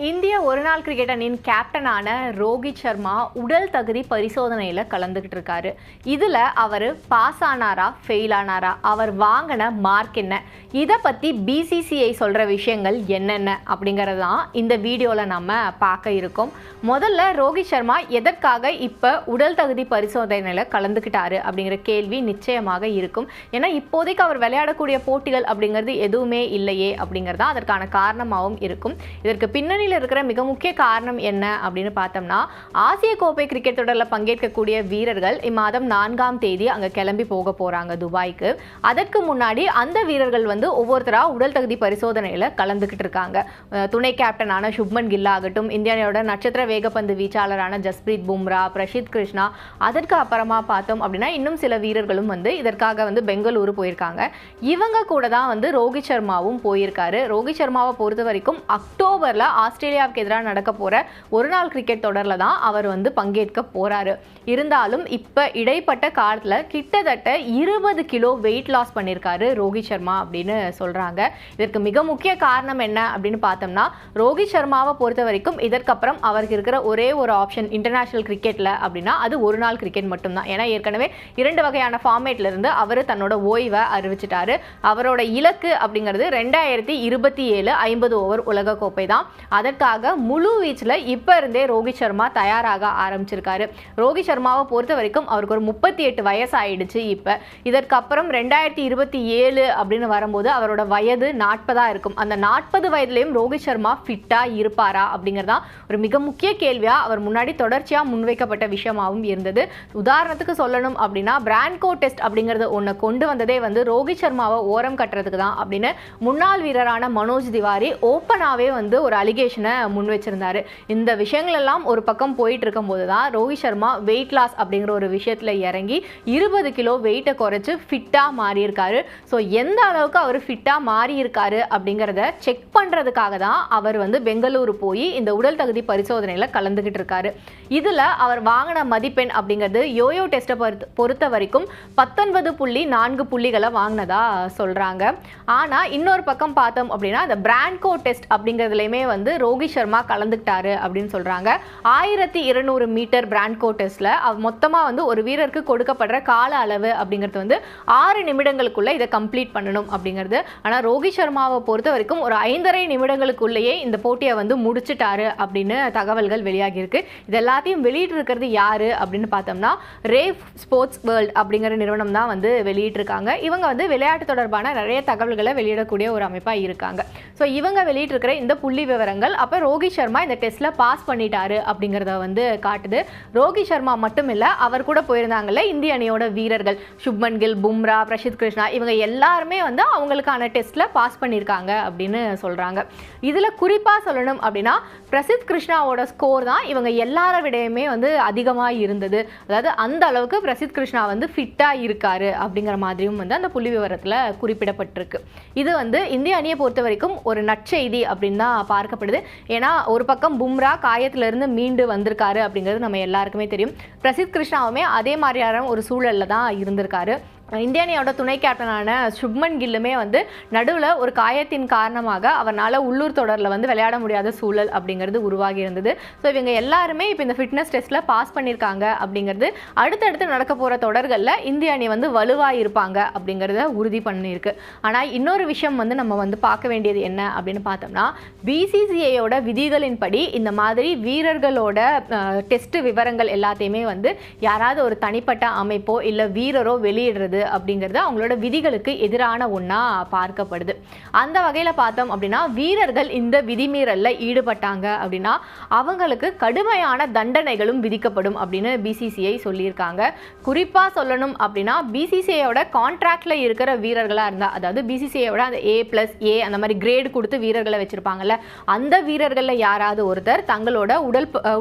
இந்திய ஒருநாள் கிரிக்கெட் அணியின் கேப்டனான ரோஹித் சர்மா உடல் தகுதி பரிசோதனையில் கலந்துக்கிட்டு இருக்காரு. இதில் அவர் பாஸ் ஆனாரா ஃபெயில் ஆனாரா, அவர் வாங்கின மார்க் என்ன, இதை பற்றி பிசிசிஐ சொல்கிற விஷயங்கள் என்னென்ன அப்படிங்கிறது தான் இந்த வீடியோவில் நம்ம பார்க்க இருக்கோம். முதல்ல ரோஹித் சர்மா எதற்காக இப்போ உடல் தகுதி பரிசோதனையில் கலந்துக்கிட்டாரு அப்படிங்கிற கேள்வி நிச்சயமாக இருக்கும். ஏன்னா இப்போதைக்கு அவர் விளையாடக்கூடிய போட்டிகள் அப்படிங்கிறது எதுவுமே இல்லையே அப்படிங்கிறது தான் அதற்கான காரணமாகவும் இருக்கும். இதற்கு பின்னணியில் இருக்கிற மிக முக்கிய காரணம் என்ன அப்படின்னு பார்த்தோம்னா, ஆசிய கோப்பை கிரிக்கெட் தொடரில் பங்கேற்கக்கூடிய வீரர்கள் இம்மாதம் 4ஆம் தேதி அங்கே கிளம்பி போக போகிறாங்க துபாய்க்கு. அதற்கு முன்னாடி அந்த வீரர்கள் ஒவ்வொருத்தராக உடல் தகுதி பரிசோதனையில் கலந்துக்கிட்டு இருக்காங்க. துணை கேப்டனான சுப்மன் கில் ஆகட்டும், இந்தியாவோட நட்சத்திர வேகப்பந்து வீச்சாளரான ஜஸ்பிரீத் பும்ரா, பிரசித் கிருஷ்ணா, அதற்கு அப்புறமா பார்த்தோம் அப்படின்னா இன்னும் சில வீரர்களும் இதற்காக பெங்களூரு போயிருக்காங்க. இவங்க கூட தான் ரோஹித் சர்மாவும் போயிருக்காரு. ரோஹித் சர்மாவை பொறுத்த வரைக்கும் அக்டோபரில் ஆஸ்திரேலியாவுக்கு எதிராக நடக்க போகிற ஒரு நாள் கிரிக்கெட் தொடரில் தான் அவர் பங்கேற்க போகிறாரு. இருந்தாலும் இப்போ இடைப்பட்ட காலத்தில் கிட்டத்தட்ட 20 கிலோ வெயிட் லாஸ் பண்ணியிருக்காரு ரோஹித் சர்மா அப்படின்னு சொல்கிறாங்க. இதற்கு மிக முக்கிய காரணம் என்ன அப்படின்னு பார்த்தோம்னா, ரோஹித் சர்மாவை பொறுத்த வரைக்கும் இதற்கப்புறம் அவருக்கு இருக்கிற ஒரே ஒரு ஆப்ஷன் இன்டர்நேஷனல் கிரிக்கெட்டில் அப்படின்னா அது ஒரு நாள் கிரிக்கெட் மட்டும்தான். ஏன்னா ஏற்கனவே 2 வகையான ஃபார்மேட்ல இருந்து அவர் தன்னோட ஓய்வை அறிவிச்சிட்டாரு. அவரோட இலக்கு அப்படிங்கிறது 2027 50 ஓவர் உலகக்கோப்பை தான். அதற்காக முழு வீச்சில் இப்போ இருந்தே ரோஹித் சர்மா தயாராக ஆரம்பிச்சிருக்காரு. ரோஹித் சர்மாவை பொறுத்த வரைக்கும் அவருக்கு ஒரு 38 வயசு ஆயிடுச்சு. இப்போ இதற்கப்புறம் 2027 அப்படின்னு வரும்போது அவரோட வயது 40 இருக்கும். அந்த 40 வயதுலையும் ரோஹித் சர்மா ஃபிட்டாக இருப்பாரா அப்படிங்கிறதா ஒரு மிக முக்கிய கேள்வியாக அவர் முன்னாடி தொடர்ச்சியாக முன்வைக்கப்பட்ட விஷயமாகவும் இருந்தது. உதாரணத்துக்கு சொல்லணும் அப்படின்னா, பிரான்கோ டெஸ்ட் அப்படிங்கிறது ஒன்று கொண்டு வந்ததே ரோஹித் சர்மாவை ஓரம் கட்டுறதுக்கு தான் அப்படின்னு முன்னாள் வீரரான மனோஜ் திவாரி ஓப்பனாகவே ஒரு அலிகேஷனை முன் வச்சிருந்தாரு. இந்த விஷயங்கள் எல்லாம் ஒரு பக்கம் போயிட்டு இருக்கும் போது தான் ரோஹித் சர்மா வெயிட் லாஸ் அப்படிங்கிற ஒரு விஷயத்தில் இறங்கி 20 கிலோ வெயிட்டை குறைச்சி ஃபிட்டாக மாறியிருக்காரு. ஸோ எந்த அளவுக்கு அவர் ஃபிட்டாக மாறியிருக்காரு அப்படிங்கிறத செக் பண்ணுறதுக்காக தான் அவர் பெங்களூரு போய் இந்த உடல் தகுதி பரிசோதனையில் கலந்துக்கிட்டு இருக்காரு. இதில் அவர் வாங்கின மதிப்பெண் அப்படிங்கிறது யோயோ டெஸ்ட்டை பொறுத்த வரைக்கும் 19.4 புள்ளிகளை வாங்கினதா சொல்கிறாங்க. ஆனால் இன்னொரு பக்கம் பார்த்தோம் அப்படின்னா அந்த பிரான்கோ டெஸ்ட் அப்படிங்கிறதுலையுமே ரோஹித் சர்மா கலந்துக்கிட்டாரு அப்படின்னு சொல்கிறாங்க. 1200 மீட்டர் பிரான்கோ டெஸ்ட்டில் மொத்தமாக ஒரு வீரருக்கு கொடுக்கப்படுற கால அளவு அப்படிங்கிறது 6 நிமிடங்களுக்குள்ளே இதை கம்ப்ளீட் பண்ணணும் அப்படிங்கிறது. ஆனால் ரோஹித் சர்மாவை பொறுத்த வரைக்கும் ஒரு 5.5 நிமிடங்களுக்குள்ளேயே இந்த போட்டியை முடிச்சிட்டாரு அப்படின்னு தகவல்கள் வெளியாகியிருக்கு. இது எல்லாத்தையும் வெளியிட்டிருக்கிறது யாரு அப்படின்னு பார்த்தோம்னா, ரேவ் ஸ்போர்ட்ஸ் வேர்ல்ட் அப்படிங்கிற நிறுவனம் தான் வெளியிட்டிருக்காங்க. இவங்க விளையாட்டு தொடர்பான நிறைய தகவல்களை வெளியிடக்கூடிய ஒரு அமைப்பாக இருக்காங்க. ஸோ இவங்க வெளியிட்டிருக்கிற இந்த புள்ளி விவரங்கள் அப்போ ரோஹித் சர்மா இந்த டெஸ்ட்டில் பாஸ் பண்ணிட்டாரு அப்படிங்கிறத காட்டுது. ரோஹித் சர்மா மட்டும் இல்லை, அவர் கூட போயிருந்தாங்கல்ல இந்திய அணியோட வீரர்கள் சுப்மன் கில், பும்ரா, பிரசித் கிருஷ்ணா, இவங்க எல்லாருமே அவங்களுக்கான டெஸ்ட்டில் பாஸ் பண்ணியிருக்காங்க அப்படின்னு சொல்கிறாங்க. இதில் குறிப்பாக சொல்லணும் அப்படின்னா, பிரசித் கிருஷ்ணாவோட ஸ்கோர் தான் இவங்க எல்லார விடையுமே அதிகமாக இருந்தது. அதாவது அந்த அளவுக்கு பிரசித் கிருஷ்ணா ஃபிட்டாக இருக்காரு அப்படிங்கிற மாதிரியும் அந்த புள்ளி விவரத்தில் குறிப்பிடப்பட்டிருக்கு. இது இந்திய அணியை பொறுத்த வரைக்கும் ஒரு நற்செய்தி அப்படின்னு தான் பார்க்கப்படுது. ஏன்னா ஒரு பக்கம் பும்ரா காயத்திலிருந்து மீண்டு வந்திருக்காரு அப்படிங்கிறது நம்ம எல்லாருக்குமே தெரியும். பிரசித் கிருஷ்ணாவுமே அதே மாதிரியான ஒரு சூழலில் தான் இருந்திருக்காரு. இந்திய அணியோட துணை கேப்டனான சுப்மன் கில்லுமே நடுவில் ஒரு காயத்தின் காரணமாக அவரால் உள்ளூர் தொடரில் விளையாட முடியாத சூழல் அப்படிங்கிறது உருவாகி இருந்தது. ஸோ இவங்க எல்லாருமே இப்போ இந்த ஃபிட்னஸ் டெஸ்ட்டில் பாஸ் பண்ணியிருக்காங்க அப்படிங்கிறது அடுத்தடுத்து நடக்க போகிற தொடர்களில் இந்திய அணி வலுவாக இருப்பாங்க அப்படிங்கிறத உறுதி பண்ணியிருக்கு. ஆனால் இன்னொரு விஷயம் நம்ம பார்க்க வேண்டியது என்ன அப்படின்னு பார்த்தோம்னா, பிசிசிஐயோட விதிகளின்படி இந்த மாதிரி வீரர்களோட டெஸ்ட் விவரங்கள் எல்லாத்தையுமே யாராவது ஒரு தனிப்பட்ட அமைப்போ இல்லை வீரரோ வெளியிடுறது அப்படிங்கிறது அவங்களோட விதிகளுக்கு எதிரான ஒன்றா பார்க்கப்படுது. அந்த வகையில் பார்த்தோம் அப்படின்னா, வீரர்கள் இந்த விதிமீறலில் ஈடுபட்டாங்க அப்படின்னா அவங்களுக்கு கடுமையான தண்டனைகளும் விதிக்கப்படும் அப்படின்னு பிசிசிஐ சொல்லியிருக்காங்க. குறிப்பாக சொல்லணும் அப்படின்னா, பிசிசிஐயோட கான்ட்ராக்டில் இருக்கிற வீரர்களாக இருந்தால், அதாவது பிசிசிஐயோட அந்த A+A அந்த மாதிரி கிரேடு கொடுத்து வீரர்களை வச்சுருப்பாங்கல்ல, அந்த வீரர்களில் யாராவது ஒருத்தர் தங்களோட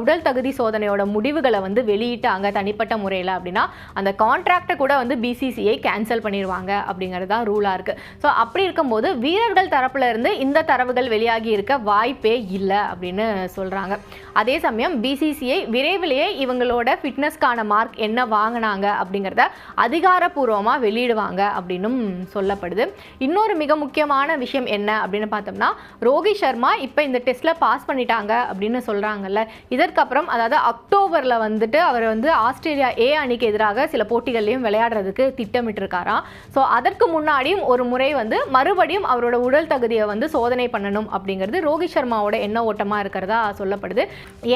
உடல் தகுதி சோதனையோட முடிவுகளை வெளியிட்டாங்க தனிப்பட்ட முறையில் அப்படின்னா அந்த கான்ட்ராக்டை கூட பிசிசிஐ கேப்டன்சியை கேன்சல் பண்ணிடுவாங்க அப்படிங்கிறது தான் ரூலாக இருக்குது. ஸோ அப்படி இருக்கும்போது வீரர்கள் தரப்புல இருந்து இந்த தரவுகள் வெளியாகி இருக்க வாய்ப்பே இல்லை அப்படின்னு சொல்கிறாங்க. அதே சமயம் பிசிசிஐ விரைவிலேயே இவங்களோட ஃபிட்னஸ்க்கான மார்க் என்ன வாங்கினாங்க அப்படிங்கிறத அதிகாரப்பூர்வமாக வெளியிடுவாங்க அப்படின்னும் சொல்லப்படுது. இன்னொரு மிக முக்கியமான விஷயம் என்ன அப்படின்னு பார்த்தோம்னா, ரோஹித் சர்மா இப்போ இந்த டெஸ்ட்டில் பாஸ் பண்ணிட்டாங்க அப்படின்னு சொல்கிறாங்கல்ல. இதற்கப்புறம் அதாவது அக்டோபரில் வந்துட்டு அவர் வந்து ஆஸ்திரேலியா ஏ அணிக்கு எதிராக சில போட்டிகள்லையும் விளையாடுறதுக்கு திட்டமிட்டிருக்காராம். ஸோ அதற்கு முன்னாடியும் ஒரு முறை வந்து மறுபடியும் அவரோட உடல் தகுதியை வந்து சோதனை பண்ணணும் அப்படிங்கிறது ரோஹித் சர்மாவோட எண்ண ஓட்டமாக இருக்கிறதா சொல்லப்படுது.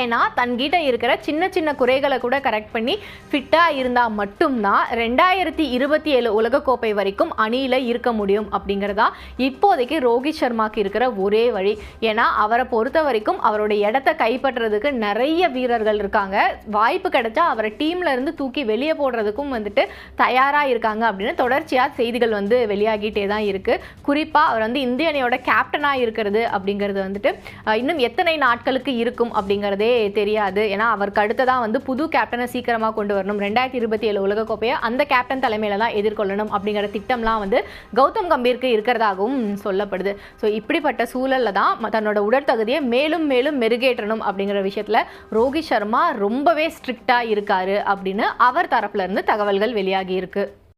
ஏன்னா தன்கிட்ட இருக்கிற சின்ன சின்ன குறைகளை கூட கரெக்ட் பண்ணி ஃபிட்டாக இருந்தால் மட்டும்தான் 2027 உலகக்கோப்பை வரைக்கும் அணியில் இருக்க முடியும் அப்படிங்கிறதா இப்போதைக்கு ரோஹித் சர்மாக்கு இருக்கிற ஒரே வழி. ஏன்னா அவரை பொறுத்த வரைக்கும் அவரோட இடத்த கைப்பற்றுறதுக்கு நிறைய வீரர்கள் இருக்காங்க. வாய்ப்பு கிடைச்சா அவரை டீம்ல இருந்து தூக்கி வெளியே போடுறதுக்கும் வந்துட்டு தயாராக இருக்காங்க அப்படின்னு தொடர்ச்சியாக செய்திகள் வந்து வெளியாகிட்டே தான் இருக்கு. குறிப்பாக அவர் வந்து இந்திய அணியோட கேப்டனாக இருக்கிறது அப்படிங்கிறது வந்துட்டு இன்னும் எத்தனை நாட்களுக்கு இருக்கும் அப்படிங்கிறதே தெரியாது. ஏன்னா அவருக்கு அடுத்ததான் வந்து புது கேப்டனை சீக்கிரமாக கொண்டு வரணும், 2027 உலகக்கோப்பையை அந்த கேப்டன் தலைமையில தான் எதிர்கொள்ளணும் அப்படிங்கிற திட்டம்லாம் வந்து கௌதம் கம்பீருக்கு இருக்கிறதாகவும் சொல்லப்படுது. ஸோ இப்படிப்பட்ட சூழலில் தான் தன்னோட உடற்தகுதியை மேலும் மேலும் மெருகேற்றணும் அப்படிங்கிற விஷயத்தில் ரோஹித் சர்மா ரொம்பவே ஸ்ட்ரிக்டாக இருக்காரு அப்படின்னு அவர் தரப்புல இருந்து தகவல்கள் வெளியாகி இருக்கு.